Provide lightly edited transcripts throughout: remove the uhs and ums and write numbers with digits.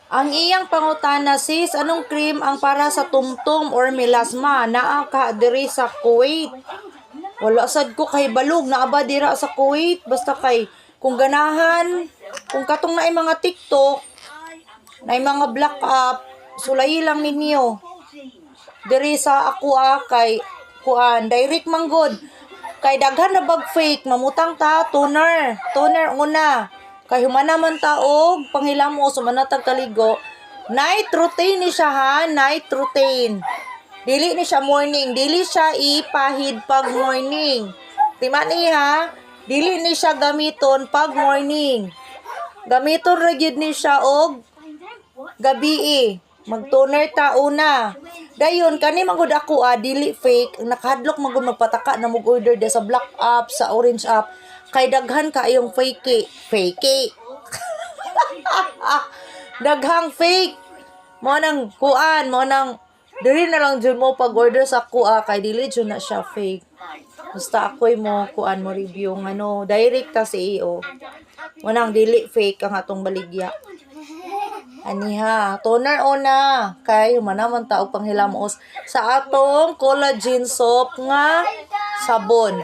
Ang iyang pangutana, sis, anong cream ang para sa tumtum or melasma? Naa ka diri sa Kuwait. Wala sad ko kay balog na aba dira sa Kuwait. Basta kay kung ganahan, kung katong naay mga TikTok, naay mga black up, sulay lang ninyo. Diri sa ako kay kuan direct manggod. Kay daghan na bag fake, mamutang ta toner. Toner una. Kay humana man ta og panghilamos humana tag kaligo. Night routine ni siya ha, night routine. Dili ni siya morning, dili siya ipahid pag morning. Tima ni ha, dili ni siya gamiton pag morning. Gamiton ra gyud ni siya og gabi. Mag-toner ta una. Dayon kani magud ako dili fake, nakahadlok magud magpataka na mag-order sa black app, sa orange app. Kay daghan kayong fake. Daghang fake. Mo nang kuan, mo nang dili na lang jud mo pag-order sa kuha kay dili jud na siya fake. Basta ako'y mo kuan mo review ngano, direct ta sa iyo. Mo nang dili fake ang atong baligya. Aniha, toner una kay humana man ta og panghilamos sa atong collagen soap nga sabon.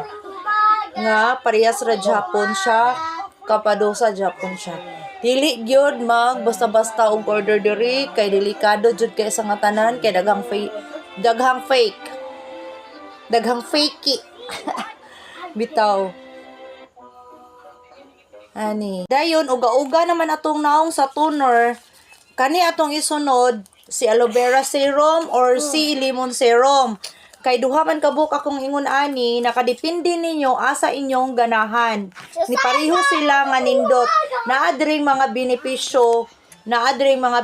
Nga parehas ra Japon siya, kapadosa Japon siya. Dili gyud mag basta-basta og order diri kay delikado jud kay sa nga tanan kay daghang fake. Daghang fakey. Bitaw. Ani. Dayon uga-uga naman atong naong sa toner. Kani atong isunod si aloe vera serum or si lemon serum. Kay duha man kabuk akong ingon ani, nakadepende ninyo asa inyong ganahan. Ni pareho sila nga nindot. Naa diring mga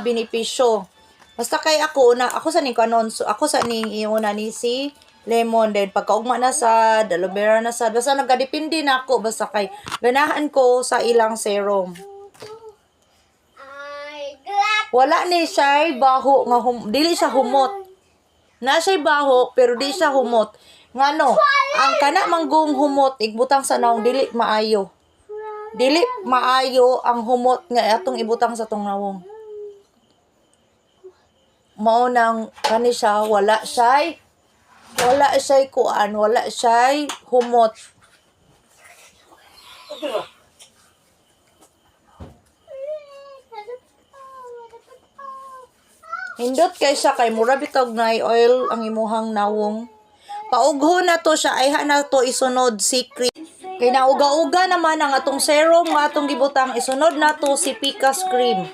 benepisyo. Basta kay ako sa ning kanon, so ako sa ning iuna ni si lemon then pagkaugma na sa aloe vera na sa basta nagadepende na ako basta kay ganahan ko sa ilang serum. Wala ni siya baho nga dili siya humot. Na siya baho pero di siya humot. Ngano, ang kana manggong humot igbutang sa naong dili maayo. Dili maayo ang humot nga atong ibutang sa tong nawong. Mao nang kani siya wala siya kuan, wala siya humot. Hindot kay siya kay mura bitog na oil ang imuhang nawong. Paugho na to siya ay na to isunod secret. Kay nauga-uga naman ang atong serum nga atong gibutang isunod na to si Picas cream.